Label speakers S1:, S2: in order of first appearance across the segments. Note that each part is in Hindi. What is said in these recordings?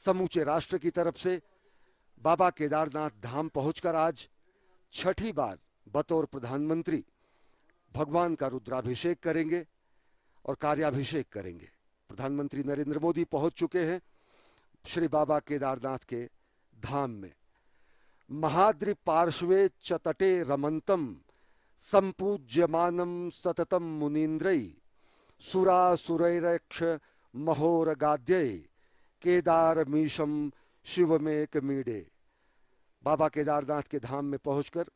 S1: समूचे राष्ट्र की तरफ से बाबा केदारनाथ धाम पहुंचकर आज छठी बार बतौर प्रधानमंत्री भगवान का रुद्राभिषेक करेंगे और कार्याभिषेक करेंगे। प्रधानमंत्री नरेंद्र मोदी पहुंच चुके हैं श्री बाबा केदारनाथ के धाम में। महाद्रि पार्श्वे च तटे रमंतम संपूज्यमानम सततम मुनीन्द्रै सुरासुरैरक्ष महोरगाद्यै केदारमीशम शिवमेकमीडे। बाबा केदारनाथ के धाम में पहुंचकर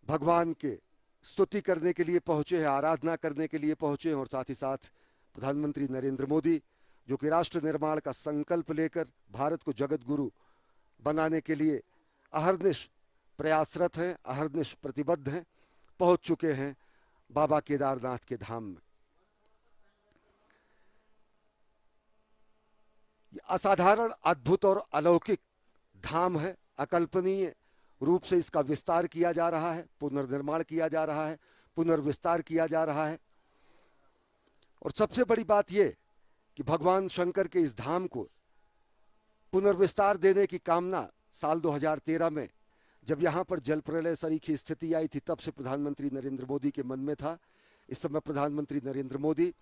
S1: भगवान के स्तुति करने के लिए पहुंचे हैं, आराधना करने के लिए पहुंचे हैं और साथ ही साथ प्रधानमंत्री नरेंद्र मोदी जो कि राष्ट्र निर्माण का संकल्प लेकर भारत को जगत गुरु बनाने के लिए अहर्निश प्रयासरत हैं, अहर्निश प्रतिबद्ध हैं, पहुंच चुके हैं बाबा केदारनाथ के धाम में। असाधारण, अद्भुत और अलौकिक धाम है। अकल्पनीय रूप से इसका विस्तार किया जा रहा है, पुनर्निर्माण किया जा रहा है, पुनर्विस्तार किया जा रहा है। और सबसे बड़ी बात यह कि भगवान शंकर के इस धाम को पुनर्विस्तार देने की कामना साल 2013 में जब यहां पर जल प्रलय सरीखी स्थिति आई थी, तब से प्रधानमंत्री नरेंद्र मोदी के मन में था। इस समय प्रधानमंत्री नरेंद्र मोदी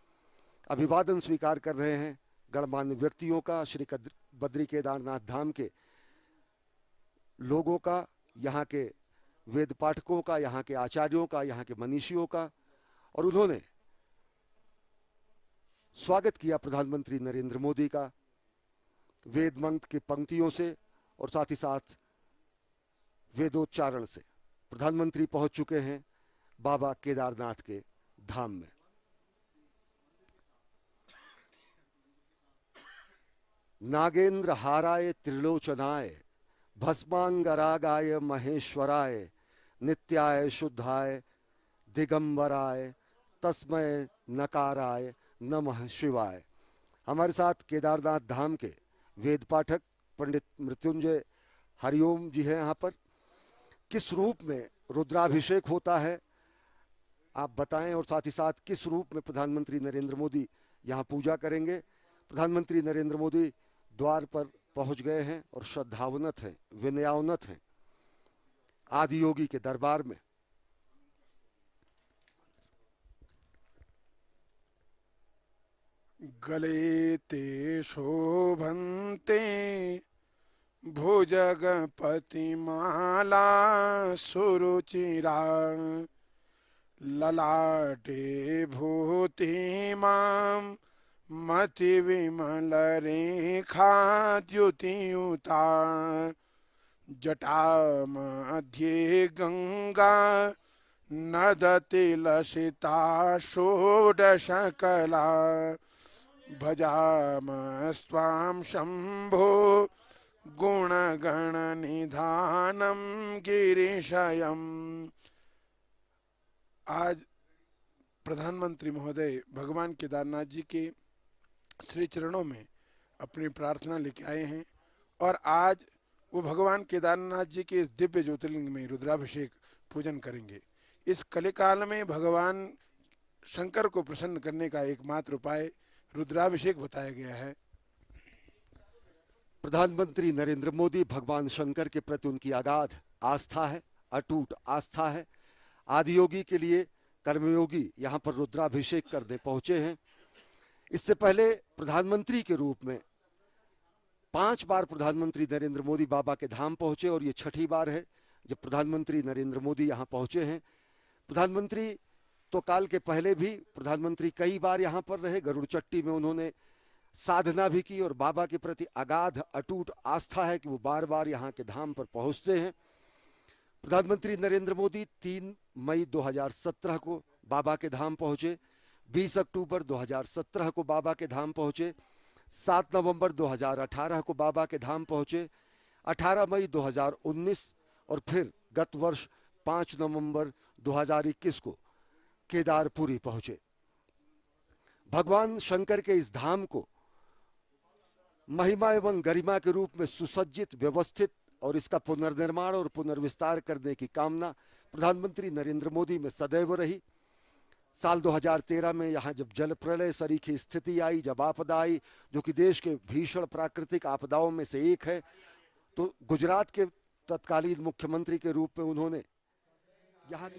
S1: अभिवादन स्वीकार कर रहे हैं गणमान्य व्यक्तियों का, श्री बद्री केदारनाथ धाम के लोगों का, यहाँ के वेद पाठकों का, यहाँ के आचार्यों का, यहाँ के मनीषियों का। और उन्होंने स्वागत किया प्रधानमंत्री नरेंद्र मोदी का वेद मंत्र की पंक्तियों से और साथ ही साथ वेदोच्चारण से। प्रधानमंत्री पहुंच चुके हैं बाबा केदारनाथ के धाम में। नागेंद्र हाराय त्रिलोचनाय भस्मांगरागाय महेश्वराय नित्याय शुद्धाय दिगंबराय तस्मय नकाराय नमः शिवाय। हमारे साथ केदारनाथ धाम के वेद पाठक पंडित मृत्युंजय हरिओम जी हैं। यहाँ पर किस रूप में रुद्राभिषेक होता है आप बताएं, और साथ ही साथ किस रूप में प्रधानमंत्री नरेंद्र मोदी यहाँ पूजा करेंगे। प्रधानमंत्री नरेंद्र मोदी द्वार पर पहुंच गए हैं और श्रद्धावनत हैं, विनयावनत हैं आदि योगी के दरबार में।
S2: गले ते शोभन्ते भुजगपति माला सुरुचिरा ललाटे भूतिमां मति विमल रेखा द्युतियुता जटा मध्ये गंगा नदति लसिता षोडश कला भजामस्त्वां शंभो गुणगण निधानम गिरीशयम्। आज प्रधानमंत्री महोदय भगवान केदारनाथ जी के श्री चरणों में अपनी प्रार्थना लेके आए हैं और आज वो भगवान केदारनाथ जी के इस दिव्य ज्योतिर्लिंग में रुद्राभिषेक पूजन करेंगे। इस कलिकाल में भगवान शंकर को प्रसन्न करने का एकमात्र उपाय रुद्राभिषेक बताया गया है।
S1: प्रधानमंत्री नरेंद्र मोदी भगवान शंकर के प्रति उनकी अगाध आस्था है, अटूट आस्था है। आदियोगी के लिए कर्मयोगी यहाँ पर रुद्राभिषेक करने पहुंचे हैं। इससे पहले प्रधानमंत्री के रूप में 5 बार प्रधानमंत्री नरेंद्र मोदी बाबा के धाम पहुंचे और ये छठी बार है जब प्रधानमंत्री नरेंद्र मोदी यहाँ पहुंचे हैं। प्रधानमंत्री तो काल के पहले भी प्रधानमंत्री कई बार यहाँ पर रहे, गरुड़ चट्टी में उन्होंने साधना भी की और बाबा के प्रति अगाध अटूट आस्था है कि वो बार बार यहाँ के धाम पर पहुँचते हैं। प्रधानमंत्री नरेंद्र मोदी 3 मई 2017 को बाबा के धाम पहुँचे, 20 अक्टूबर 2017 को बाबा के धाम पहुँचे, 7 नवंबर 2018 को बाबा के धाम पहुँचे, 18 मई 2019 और फिर गत वर्ष 5 नवंबर 2021 को केदारपुरी पहुँचे। भगवान शंकर के इस धाम को महिमा एवं गरिमा के रूप में सुसज्जित, व्यवस्थित और इसका पुनर्निर्माण और पुनर्विस्तार करने की कामना प्रधानमंत्री नरेंद्र मोदी में सदैव रही। साल 2013 में यहाँ जब जल प्रलय सरीखी स्थिति आई, जब आपदा आई, जो कि देश के भीषण प्राकृतिक आपदाओं में से एक है, तो गुजरात के तत्कालीन मुख्यमंत्री के रूप में उन्होंने यहाँ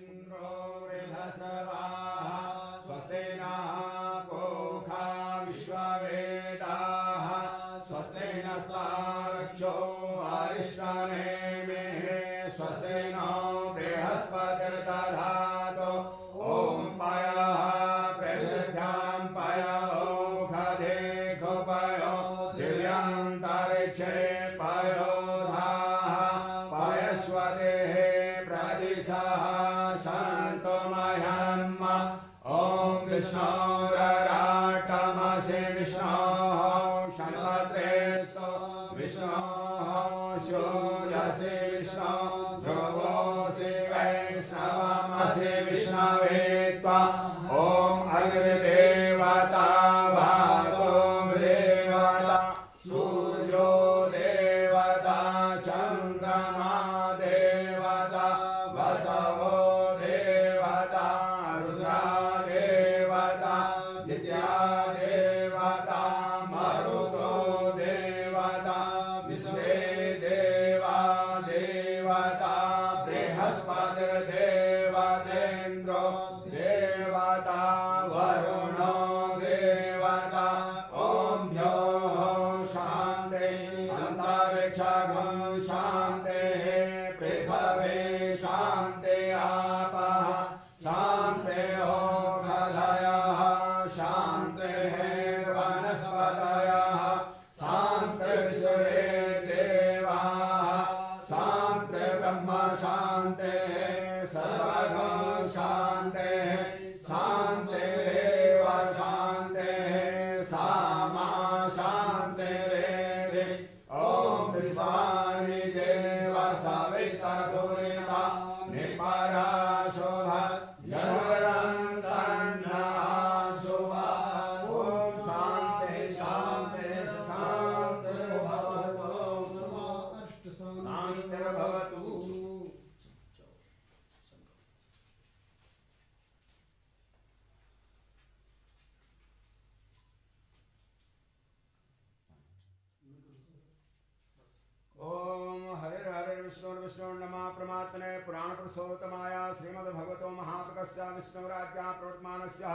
S3: विष्णु नमः प्रमात्मने पुराण पुरुषोत्तमाय श्रीमद्भगवतो महाप्रकस्य विष्णुराज्ञा प्रवर्तमानस्य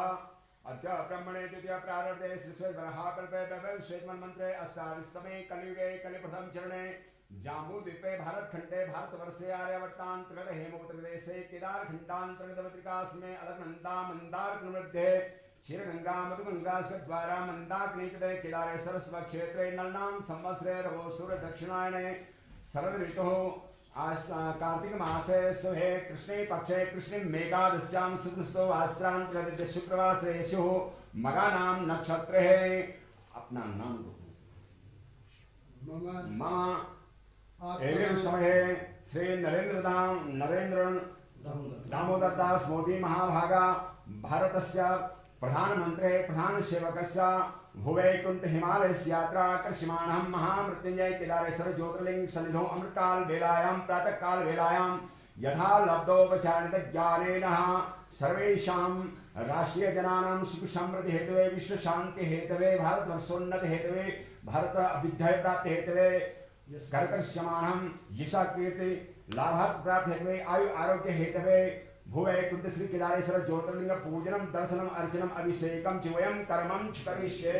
S3: अद्य ब्रह्मणे द्वितीय प्रारब्धे श्रीश्वेतवराहकल्पे वैवस्वैतमन्त्रे अष्टादशतमे कलियुगे कलिप्रथम चरणे जाम्बूद्वीपे भारतखण्डे भारतवर्षे आर्यावर्तान्तर्गत हेमवतप्रदेशे केदारखण्डान्तर्गतपत्रिकास्मे अलकनन्दा मन्दारकमध्ये क्षीरगंगा मधुगंगा द्वारा मंदाकिनीतटे केदारे सरस्वती क्षेत्रे नलनाम संवत्सरे रवोसुर दक्षिणायने शरद ऋतुः कार्तिक मासे सुहे कृष्णे पक्षे कृष्णे मेघादस्यां शुक्लस्तो वास्त्रांतर्गत शुक्रवासरे शुः मगा नाम नक्षत्र है। अपना नाम मम एवं समय श्री नरेंद्र दामोदर दास मोदी महाभागा भारतस्य प्रधानमंत्री प्रधान सेवकस्य भुवैकुंठ हिमालय यात्रा कर्षमाणं महामृत्युंजय केदारेश्वर ज्योतिर्लिंग सन्निधौ अमृतकाल वेलायां प्रातः काल वेलायां यथा लब्धोपचारित ज्ञानेन सर्वेषां राष्ट्रीय जनानां सुख समृद्धि हेतवे विश्व शांति हेतवे भारत वर्षोन्नति हेतवे भारत अभ्युदय प्राप्ति हेतवे कर्कर्षमाणं यशा कीर्ति लाभार्थ प्राप्ति हेतवे आयु आरोग्य हेतवे भुवैकुंठ श्री केदारेश्वर ज्योतिर्लिंग पूजनम दर्शनम अर्चनम अभिषेकम च वयं कर्मं करिष्ये।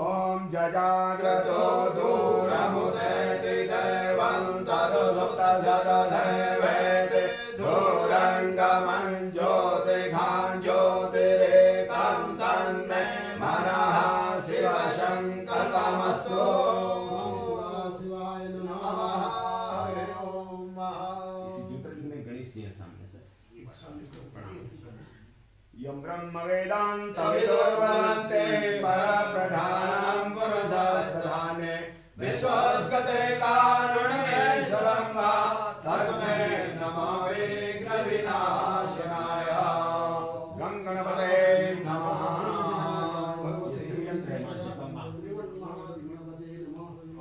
S3: ओम जजाग्रतो दूरमुदेति दैवं ततो सप्तशतदैवेति दूरंगमं ज्योतिघां ज्योतिरेकं तन्मे मनः शिवशङ्कल्पमस्तु। शिवाय नमः। इसी ज्योतिर्लिंग में गणेश जी सामने यं ब्रह्म वेदांत विदुर्वदन्ते परप्रधानं पुरुषस्थाने विश्वस्गते कारुण्यमेश्वरं वा तस्मै नमो विघ्नविनाशनाय गणपतये नमः।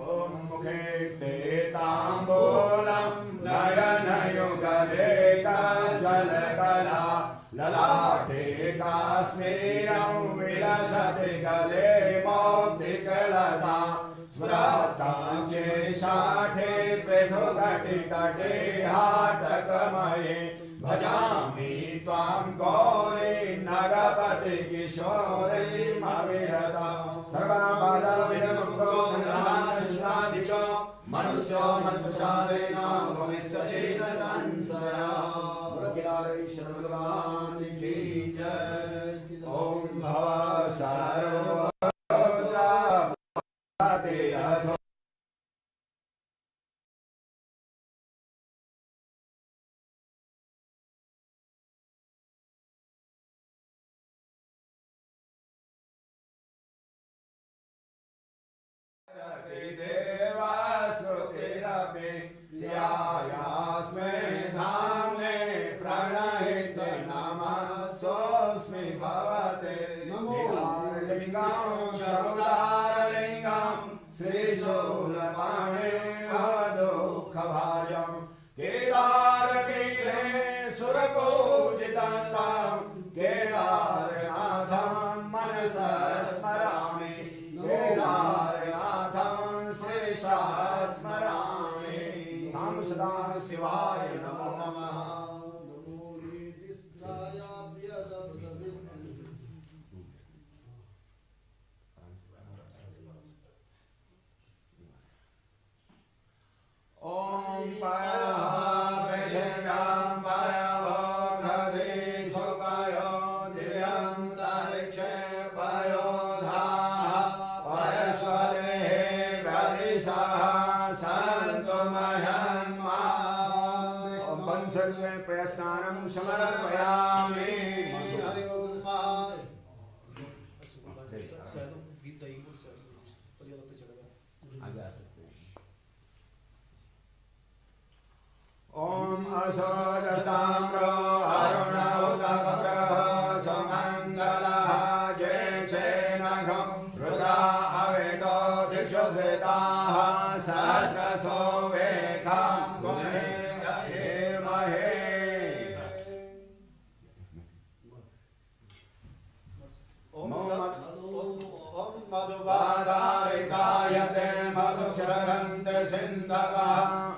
S3: ओम मुखे ताम्बूलं नयनयुगले जलकला ललाटे स्मेरं विलसति गले मौक्तिकलता स्मृताञ्चे शाठे पृथुकटितटे हाटकमये भजामि त्वां गौरी नगपति किशोरीमविरता सर्वबाधाविमुक्तो धनाश्रादि च मनुष्यो मत्प्रसादेन भविष्यति न संशयः। भगवान की जय। ओम भव सर्वभूताते अधो देवासुतिरपि यायास्मै धाम्ने प्रणहित नमसोऽस्मि भवते लिङ्गं चौदारलिङ्गं श्रीशूलपाणिर्भवदुःखभाजं केदारपीठे सुरपूजितं केदारनाथं मनसा स्मरामि केदारनाथं शिरसा स्मरामि। सां सदा शिवाय नमो नमः। ओम पयः पयः खदेशो पयो दिव्यन्तरिक्षे पयो धाः पयस्वरे प्रदिशः सन्तु मह्यन्मा। ओम पंचमे प्रयस्नानं समर्पयामि। ओम असोजसाम्रो अरुणोदग्रह सुमङ्गलः जयचेनघं रुद्रा अवेदो दिक्षुश्रिताः सहस्रशो वेखं गुणे महे। मधुवादारिकायते मधुक्षरन्ते सिन्धवः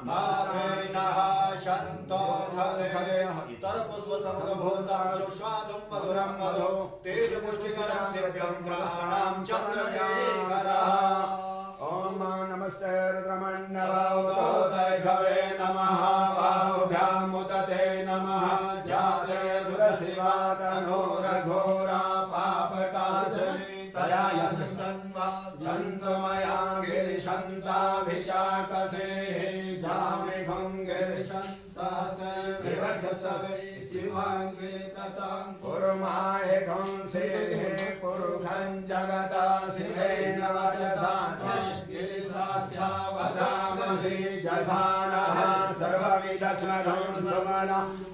S3: मास्मैनः शन्तो खले तरपुष्पसमभूतं सुस्वादुं मधुरं मधु तेजपुष्टिकरं दिव्यं ग्राणां चन्द्रशेखरः। ओम नमस्ते रुद्रमण्डलोदयघवे नमः बाहुभ्यां मुदते नमः जाते रुद्रशिवा तनोरघोरा पापकाशनी तया यस्तन्वा सन्तमया गिरिशन्ताभिचाकसे जामिघं गिरिशन्तास्मै विवर्धस्ते शिवाङ्गिरिततां पुरुमायकं सेहे पुरुखं जगता शिवेन वचसा गिरिसाक्षावधामसि जधानः सर्वविदक्षणं सुमन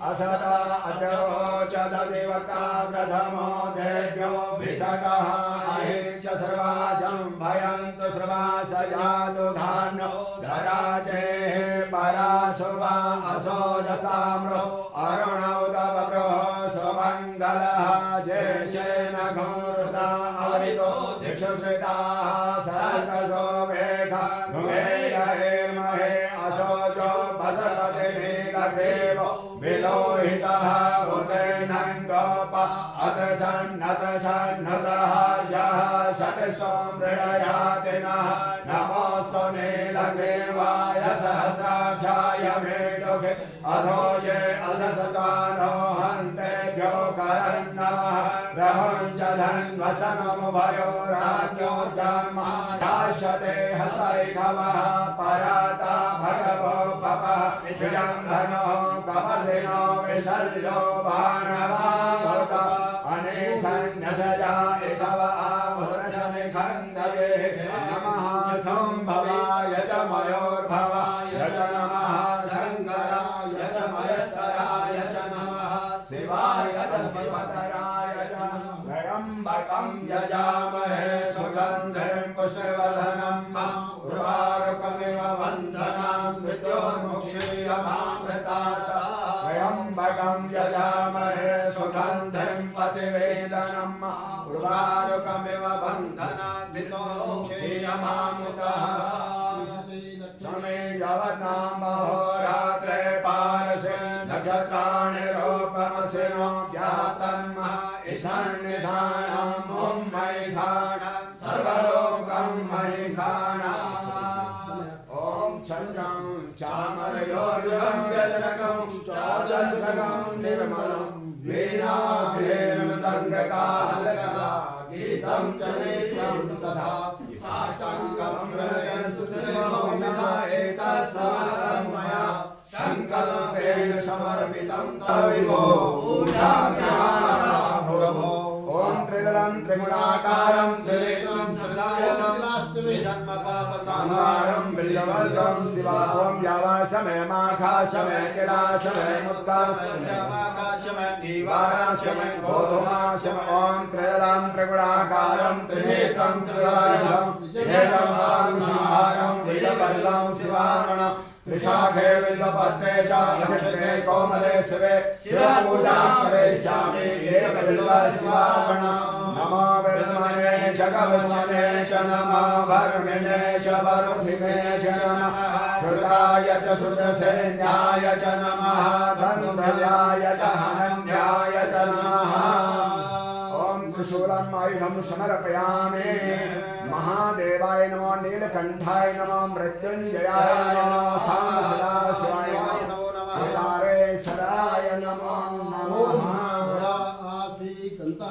S3: असदा अद्योचददिवका प्रथमो देव्यो भिषकः अहिंच सर्वाजं भयन्तु सर्वा सजातु धान्यो धराजेः पराशुभा असोजसाम्रो अरुणौदवग्रो सुमङ्गलः जय चेनघोरुता अवरितो दिक्षुश्रिताः सहस्रशो वेखा घुमेरहे महे अशोचो बसपतिमेघदेवो विलोहितः भूतेनं गोप अत्र सन्नतः जः षट्सो मृडयाति नः नमोऽस्तु नीलग्रीवाय सहस्राक्षाय मेढुके अधोजे अससतारोहन्तेभ्यो करन्नमः रहुञ्च धन्वसनमुभयो राज्ञो जन्मा दास्यते हस्तैघवः पराता भगवो पपः विजन्धनो कपर्दिनो विशल्यो बाणवाहुत अनेसन्नसजा इकव आमुरसनि खन्दये नमः संभवाय च मयोर्भवाय च नमः शङ्कराय च मयस्कराय च नमः शिवाय च शिवतराय च त्र्यम्बकं यजामहे सुगन्धिं पुष्पवर्धनं उर्वारुकमिव वन्दनां मृत्योर्मुक्षीयमामृतात् त्र्यम्बकं यजामहे सुगन्धिं पतिवेदनं नमामुतः समय यावन्नाम अहोरात्रे पारसे नक्षत्राणि रूपमसिनो ज्ञातं ईशान्यशानं मुम्मैशानं सर्वलोकं महेशानं ॐ चन्द्रं चामरयोर्युगं व्यजनकं चादशकं निर्मलं वीणाभिर्मृदङ्गकालकला गीतं च नित्यं तथा साष्टाङ्गं प्रणयन् सुतदेवोमिता एतत्समस्तं मया संकल्पेन समर्पितं तविभो पूजाम्याभुरभो ॐ त्रिदलं त्रिगुणाकारं त्रिनेत्रं त्रिदायनं जन्म पाप संहारं बिल्लवर्गं शिवा ॐ यावासमयमाखासमय किलासमय मुक्तासमय दीवारासमय गोधूमासमय ॐ त्रिदलं त्रिगुणाकारं त्रिनेत्रं त्रिदायनं जन्म पाप संहारं बिल्लवर्गं शिवामणं त्रिशाखे बिल्वपत्रे च नक्षत्रे कोमले शिवे शिवपूजां करिष्यामि येन बिल्वशिवार्पणम् नमो विद्महे च कवचने च नमो भर्मिणे च वरुधिने च नमः श्रुताय च श्रुतसेन्याय च नमः धनुर्धराय च हनन्याय च नमः त्रिशूलम् आयुधं समर्पयामि महादेवाय नमो नीलकण्ठाय नमो मृत्युञ्जयाय नमो सांसदाशिवाय नमो केदारेश्वराय नमो नमः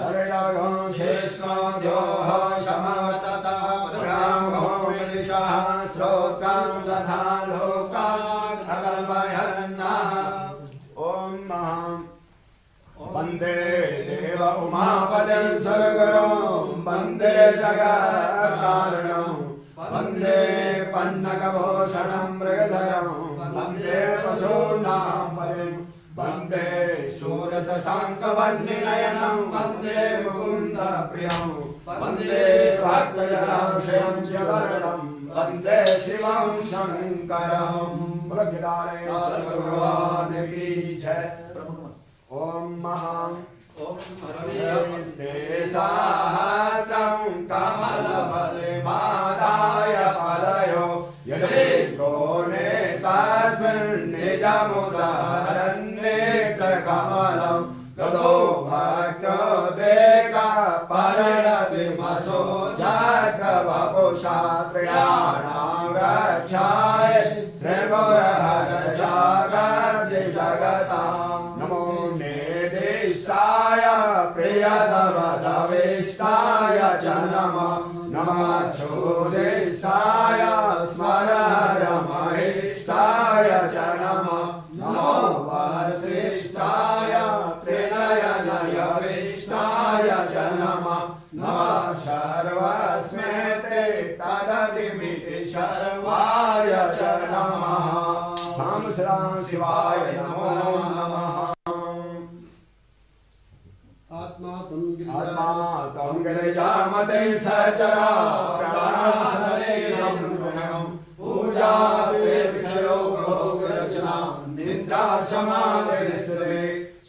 S3: हरिणागं शेषोद्योः समवर्तता मधुरां विदिशः श्रोत्रां तथा लोकान् अकल्पयन्नः ॐ वन्दे देव उमापतिं सुरगुरुं वन्दे जगत्कारणं वन्दे पन्नगभूषणं मृगधरं वन्दे पशूनां पतिं वन्दे शूरशशाङ्कवह्निनयनं वन्दे मुकुन्दप्रियं वन्दे भक्तजनाश्रयं च वरदं वन्दे शिवं शङ्करं भगवान् की जय। ॐ महां सहस्रं कमलबलिमादाय पदयो यदि कोणे तस्मिन् निजमुदरन्नेत्रकमलं ततो भक्तो देकपर्णतिमसो चक्रवपुषा त्रयाणां रक्षाय श्रीगुरहरजागर्ति जगतां नमो नेदिष्टाय प्रियदवदविष्टाय च नमः नमः चोदिष्टाय स्मररमहिष्टाय च नमः नमो वर्षिष्ठाय त्रिनयनयविष्टाय च नमः नमः सर्वस्मै तददिमिति सर्वाय च नमः सांसदां शिवाय नमो नमः। आत्मा तं गिरिजामते सचराचरं पूजाते विषयोगरचना निद्रा समाधिस्ते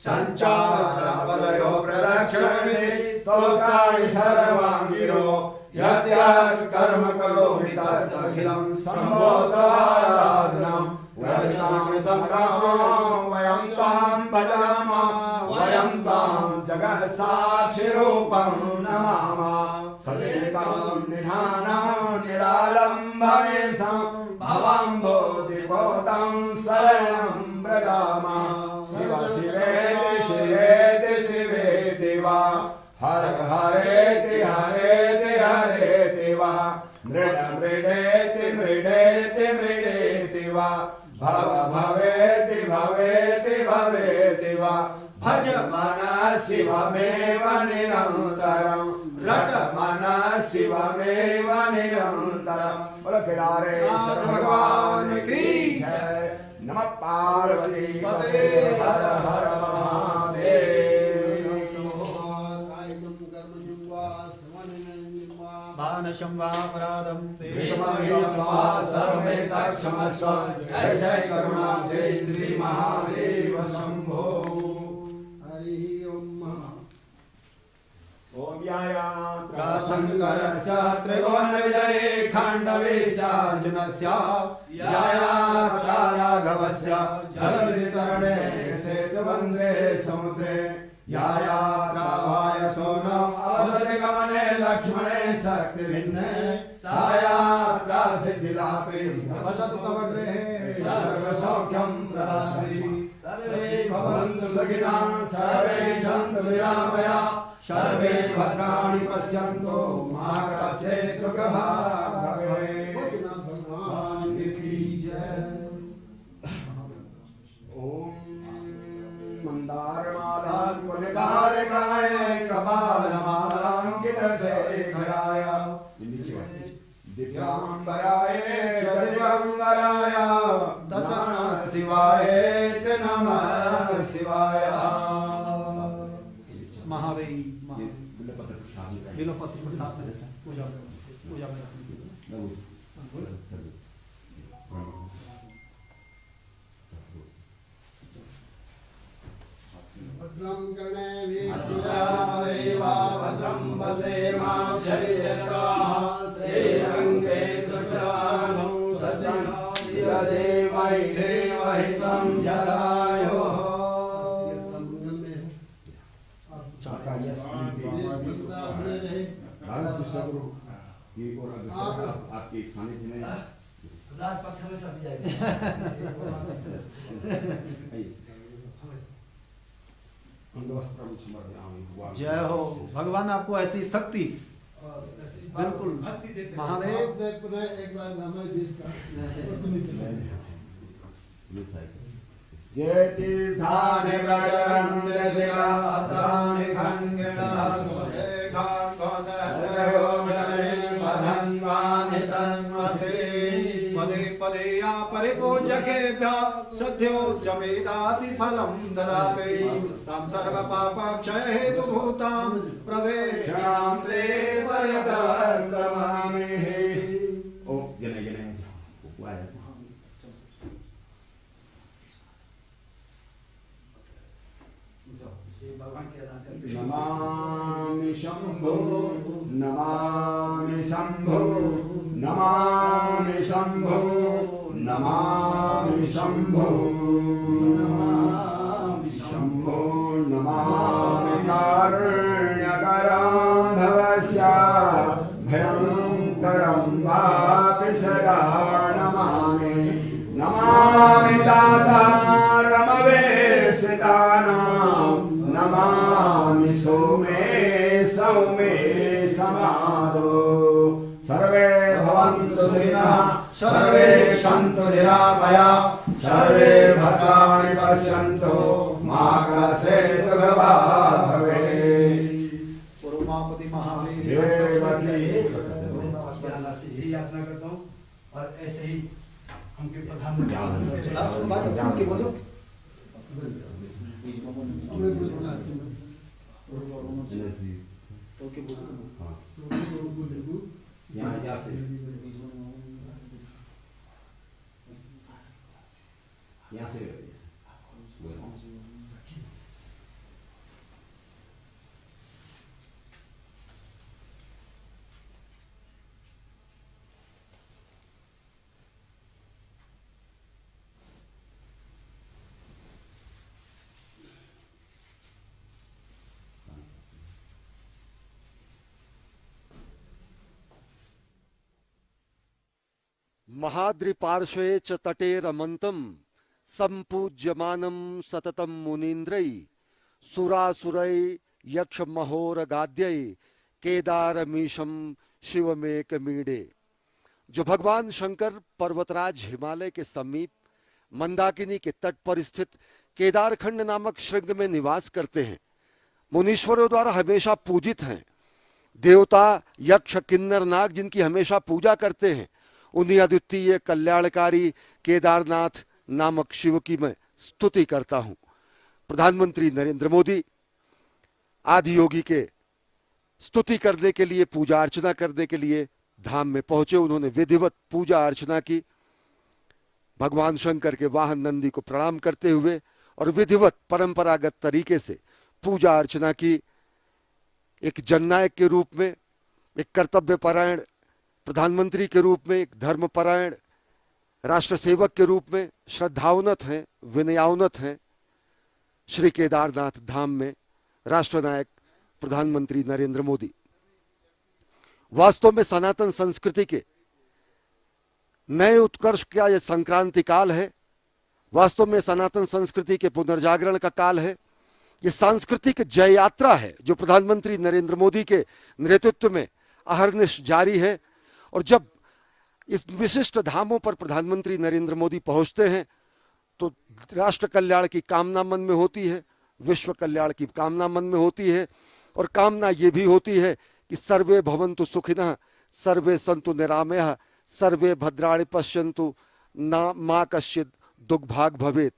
S3: संचारपदयो प्रदक्षिणे स्तोत्राणि सर्वाङ्गिरो यद्यत् कर्म करोमि तदखिलं सम्भोगाराधनं वचनामृतं रामो वयं तां भजामः वयं तां जगः साक्षिरूपं नमामः सदेकं निधानं निरालम्बमेशं भवं बोधिपोतं शरणं व्रजामः शिव शिवेति शिवेति शिवेति वा हर हरेति हरेति हरेति वा मृड मृडेति मृडेति मृडेति वा भव भवेति भवेति भवेति वा भज मन शिवमेव निरन्तरं रट मन शिवमेव निरन्तरं बोलो केदारेश्वर भगवान की जय। नमः पार्वती पते हर हर महादेव।
S4: मानशं वा अपराधं
S3: सर्वमेतक्षमस्व जय जय करुणाब्धे श्री महादेव शंभो। हरि ओम। ओम शङ्करस्य त्रिभुवनविजये खाण्डवीचार्जुनस्य यायात्रा राघवस्य जलवितरणे सेतुबन्धे समुद्रे यायात्रा वायसो न अवसरिगमने लक्ष्मणे शक्तिभिन्ने सायात्रा सिद्धिदात्री वसतु तव गृहे सर्वसौख्यं प्रदात्री सर्वे भवन्तु सुखिनः सर्वे सन्तु निरामयाः सर्वे भद्राणि पश्यन्तु मा कश्चित् दुःखभाग् भवेत्। भगवान की जय। ओम मंदारमालां पुनिकारकाय कपालमालांकितशेखराय दिव्यांबराय च दिव्यंबराय दशनः शिवाय नमः शिवाय।
S4: महादेव बिलोपत्र प्रसाद में पूजा पूजा में
S3: भद्रं कर्णेभिर्देवा भद्रं वसेमां शरीरराः श्रीरङ्गे दुष्टानो सस्यसे वैदेवहितं यदायो।
S5: आपके सानिध्य में
S4: राज पक्ष में सब जाएगा। जय हो भगवान, आपको ऐसी शक्ति बिल्कुल महादेव।
S3: एक बार नमः जिसका
S5: जय तीर्थानि प्रचरन्ति शिलास्तानि खण्डितानि
S4: पदे पदे या परिपूजकेभ्यः सद्यो समेदाति फलं ददाति तं सर्वपापक्षय हेतुभूतां प्रदेशां ते पर्यतस्तमामि।
S5: ओ गने गने उपवाय नमामि शंभो नमामि शंभो नमामि शंभो नमामि शंभो नमामि शंभो नमामि कारुण्यकराधवस्य भयंकरं वापि सदा नमामि नमामि दातारमवेशितानां नमामि सौमे सौमे समादो। सर्वे भवन्तु सुखिनः सर्वे सन्तु निरामयाः सर्वे भद्राणि पश्यन्तु मा कश्चित् दुःखभाग् भवेत्।
S4: उमापति महादेव यही याचना करता हूँ और ऐसे ही हमके प्रधानमंत्री
S5: यहाँ से
S1: महाद्रिपार्श्वे च तटे रमन्तं सम्पूज्यमानं सततं मुनीन्द्रै सुरासुरै यक्षमहोरगाद्यै केदारमीशं शिवमेकमीडे। जो भगवान शंकर पर्वतराज हिमालय के समीप मंदाकिनी के तट पर स्थित केदारखंड नामक श्रृंग में निवास करते हैं, मुनीश्वरों द्वारा हमेशा पूजित हैं। देवता यक्ष किन्नर नाग जिनकी हमेशा पूजा करते हैं, उन्हीं अद्वितीय कल्याणकारी केदारनाथ नामक शिव की मैं स्तुति करता हूं। प्रधानमंत्री नरेंद्र मोदी आदि योगी के स्तुति करने के लिए, पूजा अर्चना करने के लिए धाम में पहुंचे। उन्होंने विधिवत पूजा अर्चना की, भगवान शंकर के वाहन नंदी को प्रणाम करते हुए और विधिवत परंपरागत तरीके से पूजा अर्चना की। एक जननायक के रूप में, एक कर्तव्यपरायण प्रधानमंत्री के रूप में, एक धर्मपरायण राष्ट्र सेवक के रूप में श्रद्धावनत हैं, विनयावनत हैं श्री केदारनाथ धाम में राष्ट्रनायक प्रधानमंत्री नरेंद्र मोदी। वास्तव में सनातन संस्कृति के नए उत्कर्ष का यह संक्रांति काल है। वास्तव में सनातन संस्कृति के पुनर्जागरण का काल है। ये सांस्कृतिक जय यात्रा है जो प्रधानमंत्री नरेंद्र मोदी के नेतृत्व में अहर्निश जारी है। और जब इस विशिष्ट धामों पर प्रधानमंत्री नरेंद्र मोदी पहुंचते हैं तो राष्ट्र कल्याण की कामना मन में होती है, विश्व कल्याण की कामना मन में होती है, और कामना ये भी होती है कि सर्वे भवन्तु सुखिनः, सर्वे सन्तु निरामयः, सर्वे भद्राणि पश्यन्तु मा कश्चित् दुर्भाग् भवेत्।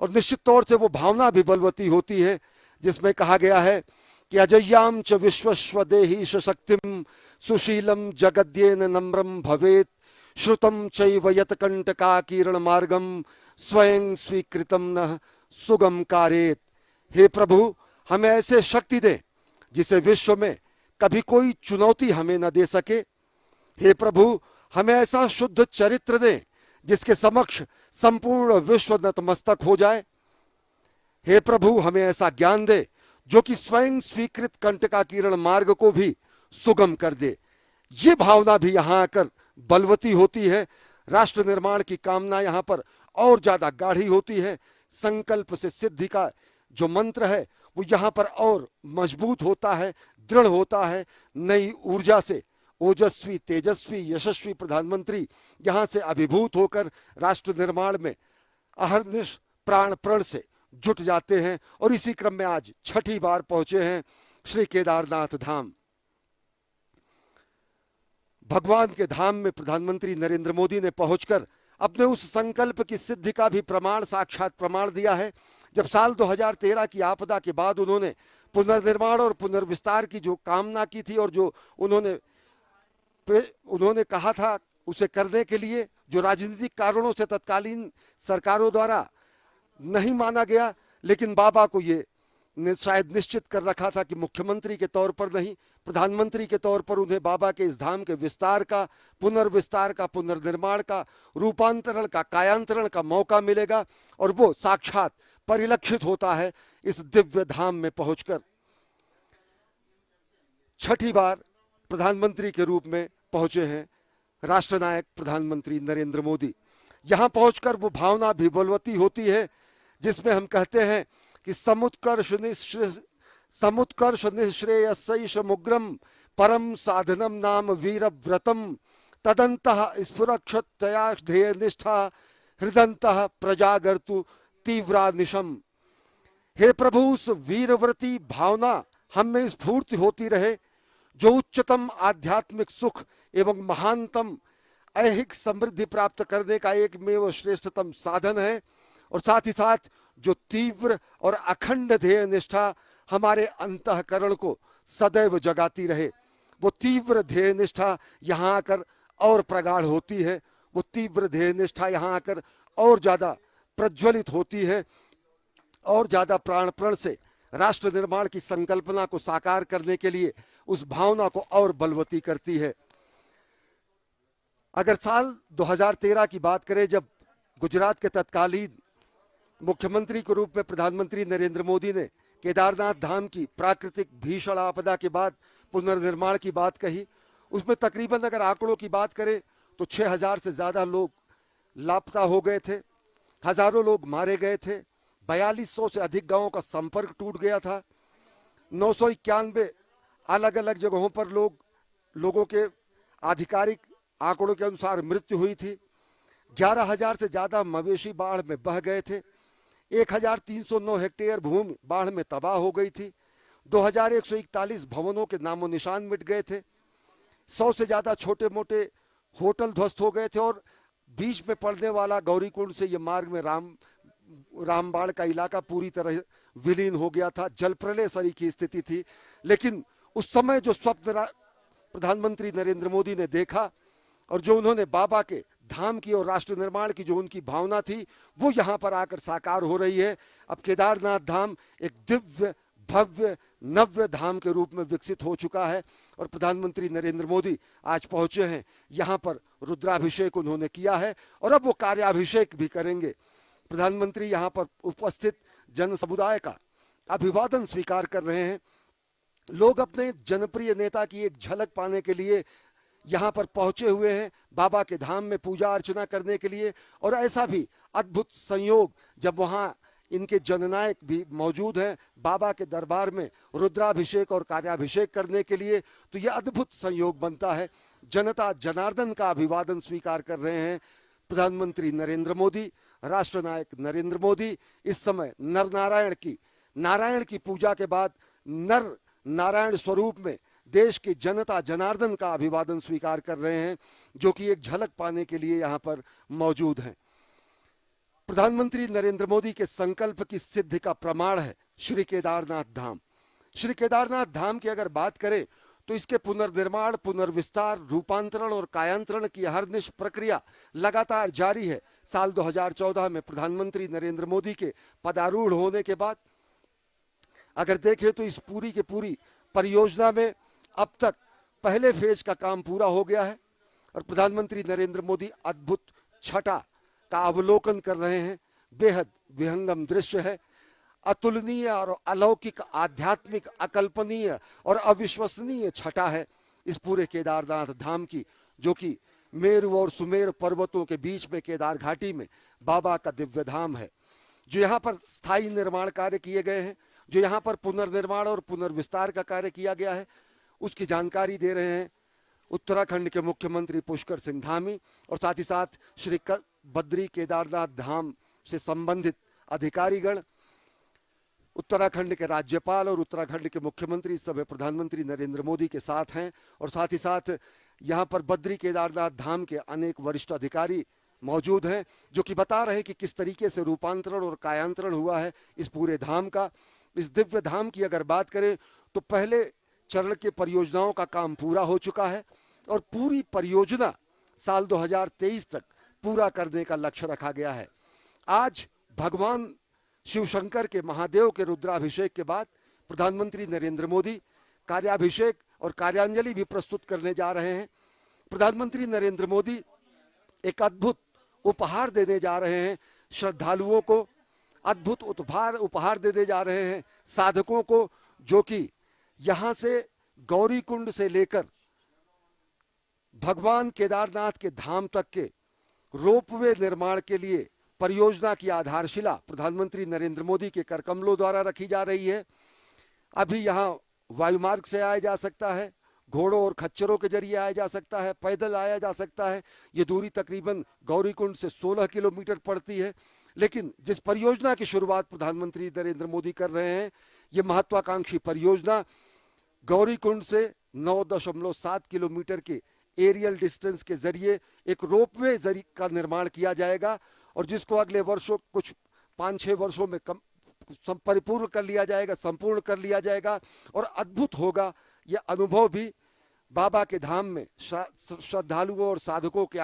S1: और निश्चित तौर से वो भावना भी बलवती होती है जिसमें कहा गया है कि अजय्याम च विश्वस्वदेही शक्तिम सुशीलम जगद्येन नम्रम भवेत्, श्रुतम चैव यत्कंटका किरण मार्गम स्वयं स्वीकृतम न सुगम कारेत। हे प्रभु, हमें ऐसे शक्ति दे जिसे विश्व में कभी कोई चुनौती हमें न दे सके। हे प्रभु, हमें ऐसा शुद्ध चरित्र दे जिसके समक्ष संपूर्ण विश्व नतमस्तक हो जाए। हे प्रभु, हमें ऐसा ज्ञान दे जो कि स्वयं स्वीकृत कंटका किरण मार्ग को भी सुगम कर दे। ये भावना भी यहाँ आकर बलवती होती है। राष्ट्र निर्माण की कामना यहाँ पर और ज्यादा गाढ़ी होती है। संकल्प से सिद्धि का जो मंत्र है वो यहाँ पर और मजबूत होता है, दृढ़ होता है। नई ऊर्जा से ओजस्वी, तेजस्वी, यशस्वी प्रधानमंत्री यहाँ से अभिभूत होकर राष्ट्र निर्माण में अहर्निश प्राण प्रण से जुट जाते हैं। और इसी क्रम में आज छठी बार पहुंचे हैं श्री केदारनाथ धाम। भगवान के धाम में प्रधानमंत्री नरेंद्र मोदी ने पहुंचकर अपने उस संकल्प की सिद्धि का भी प्रमाण, साक्षात प्रमाण दिया है। जब साल 2013 की आपदा के बाद उन्होंने पुनर्निर्माण और पुनर्विस्तार की जो कामना की थी और जो उन्होंने कहा था उसे करने के लिए, जो राजनीतिक कारणों से तत्कालीन सरकारों द्वारा नहीं माना गया, लेकिन बाबा को ये शायद निश्चित कर रखा था कि मुख्यमंत्री के तौर पर नहीं, प्रधानमंत्री के तौर पर उन्हें बाबा के इस धाम के विस्तार का, पुनर्विस्तार का, पुनर्निर्माण का, रूपांतरण का, कायांतरण का मौका मिलेगा। और वो साक्षात परिलक्षित होता है इस दिव्य धाम में पहुंचकर। छठी बार प्रधानमंत्री के रूप में पहुंचे हैं राष्ट्रनायक प्रधानमंत्री नरेंद्र मोदी। यहां पहुंचकर वो भावना भी बलवती होती है जिसमें हम कहते हैं कि समुत्कर्ष निःश्रेयसैषमुग्रम परम साधनम नाम वीरव्रतम तदंतः स्फुरक्षतया ध्येय निष्ठा हृदंतः प्रजागर्तु तीव्रानिशम। हे प्रभु, उस वीरव्रती भावना हम में स्फूर्ति होती रहे जो उच्चतम आध्यात्मिक सुख एवं महानतम ऐहिक समृद्धि प्राप्त करने का एकमेव श्रेष्ठतम साधन है। और साथ ही साथ जो तीव्र और अखंड ध्येय निष्ठा हमारे अंतःकरण को सदैव जगाती रहे, वो तीव्र ध्येय निष्ठा यहाँ आकर और प्रगाढ़ होती है। वो तीव्र ध्येय निष्ठा यहाँ आकर और ज्यादा प्रज्वलित होती है और ज्यादा प्राणप्रण से राष्ट्र निर्माण की संकल्पना को साकार करने के लिए उस भावना को और बलवती करती है। अगर साल 2013 की बात करें, जब गुजरात के तत्कालीन मुख्यमंत्री के रूप में प्रधानमंत्री नरेंद्र मोदी ने केदारनाथ धाम की प्राकृतिक भीषण आपदा के बाद पुनर्निर्माण की बात कही, उसमें तकरीबन अगर आंकड़ों की बात करें तो 6000 से ज्यादा लोग लापता हो गए थे, हजारों लोग मारे गए थे, 4200 से अधिक गांवों का संपर्क टूट गया था, 991 अलग अलग जगहों पर लोगों के आधिकारिक आंकड़ों के अनुसार मृत्यु हुई थी, 11000 से ज्यादा मवेशी बाढ़ में बह गए थे, 1309 हेक्टेयर भूमि बाढ़ में तबाह हो गई थी, 2141 भवनों के नामो निशान मिट गए थे, 100 से ज्यादा छोटे मोटे होटल ध्वस्त हो गए थे और बीच में पड़ने वाला गौरीकुंड से ये मार्ग में रामबाड़ का इलाका पूरी तरह विलीन हो गया था। जल प्रलय सरी की स्थिति थी। लेकिन उस समय जो स्वप्न प्रधानमंत्री नरेंद्र मोदी ने देखा और जो उन्होंने बाबा के धाम की और राष्ट्र निर्माण की जो उनकी भावना थी, वो यहाँ पर आकर साकार हो रही है। अब केदारनाथ धाम एक दिव्य भव्य नव्य धाम के रूप में विकसित हो चुका है। और प्रधानमंत्री नरेंद्र मोदी आज पहुंचे हैं, यहाँ पर रुद्राभिषेक उन्होंने किया है और अब वो कार्याभिषेक भी करेंगे। प्रधानमंत्री यहाँ पर उपस्थित जन समुदाय का अभिवादन स्वीकार कर रहे हैं। लोग अपने जनप्रिय नेता की एक झलक पाने के लिए यहाँ पर पहुंचे हुए हैं, बाबा के धाम में पूजा अर्चना करने के लिए। और ऐसा भी अद्भुत संयोग जब वहाँ इनके जननायक भी मौजूद हैं बाबा के दरबार में रुद्राभिषेक और कार्याभिषेक करने के लिए, तो यह अद्भुत संयोग बनता है। जनता जनार्दन का अभिवादन स्वीकार कर रहे हैं प्रधानमंत्री नरेंद्र मोदी, राष्ट्रनायक नरेंद्र मोदी। इस समय नारायण की पूजा के बाद नर नारायण स्वरूप में देश की जनता जनार्दन का अभिवादन स्वीकार कर रहे हैं, जो कि एक झलक पाने के लिए यहाँ पर मौजूद हैं। प्रधानमंत्री नरेंद्र मोदी के संकल्प की सिद्धि का प्रमाण है श्री केदारनाथ धाम। श्री केदारनाथ धाम की अगर बात करें तो इसके पुनर्निर्माण, पुनर्विस्तार, रूपांतरण और कायांतरण की हरनिश प्रक्रिया लगातार जारी है। साल 2014 में प्रधानमंत्री नरेंद्र मोदी के पदारूढ़ होने के बाद अगर देखें तो इस पूरी की पूरी परियोजना में अब तक पहले फेज का काम पूरा हो गया है और प्रधानमंत्री नरेंद्र मोदी अद्भुत छटा का अवलोकन कर रहे हैं। बेहद विहंगम दृश्य है, अतुलनीय और अलौकिक, आध्यात्मिक, अकल्पनीय और अविश्वसनीय छटा है इस पूरे केदारनाथ धाम की, जो कि मेरु और सुमेर पर्वतों के बीच में केदार घाटी में बाबा का दिव्य धाम है। जो यहाँ पर स्थायी निर्माण कार्य किए गए हैं, जो यहाँ पर पुनर्निर्माण और पुनर्विस्तार का कार्य किया गया है, उसकी जानकारी दे रहे हैं उत्तराखंड के मुख्यमंत्री पुष्कर सिंह धामी और साथ ही साथ श्री बद्री केदारनाथ धाम से संबंधित अधिकारीगण, उत्तराखंड के राज्यपाल और उत्तराखंड के मुख्यमंत्री सब प्रधानमंत्री नरेंद्र मोदी के साथ हैं। और साथ ही साथ यहाँ पर बद्री केदारनाथ धाम के अनेक वरिष्ठ अधिकारी मौजूद हैं, जो कि बता रहे हैं कि किस तरीके से रूपांतरण और कायांतरण हुआ है इस पूरे धाम का। इस दिव्य धाम की अगर बात करें तो पहले चरण के परियोजनाओं का काम पूरा हो चुका है और पूरी परियोजना साल 2023 तक पूरा करने का लक्ष्य रखा गया है। आज भगवान शिव शंकर के महादेव के रुद्राभिषेक के बाद प्रधानमंत्री नरेंद्र मोदी कार्याभिषेक और कार्यांजलि भी प्रस्तुत करने जा रहे हैं। प्रधानमंत्री नरेंद्र मोदी एक अद्भुत उपहार देने जा रहे हैं श्रद्धालुओं को, अद्भुत उपहार देने जा रहे हैं साधकों को, जो कि यहाँ से गौरी कुंड से लेकर भगवान केदारनाथ के धाम तक के रोपवे निर्माण के लिए परियोजना की आधारशिला प्रधानमंत्री नरेंद्र मोदी के करकमलों द्वारा रखी जा रही है। अभी यहाँ वायुमार्ग से आया जा सकता है, घोड़ों और खच्चरों के जरिए आया जा सकता है, पैदल आया जा सकता है। ये दूरी तकरीबन गौरीकुंड से 16 किलोमीटर पड़ती है। लेकिन जिस परियोजना की शुरुआत प्रधानमंत्री नरेंद्र मोदी कर रहे हैं, ये महत्वाकांक्षी परियोजना गौरीकुंड से 9.7 किलोमीटर के एरियल डिस्टेंस के जरिए एक रोपवे का निर्माण किया जाएगा और जिसको अगले वर्षों, कुछ 5-6 वर्षों में परिपूर्ण कर लिया जाएगा, संपूर्ण कर लिया जाएगा। और अद्भुत होगा यह अनुभव भी बाबा के धाम में श्रद्धालुओं और साधकों के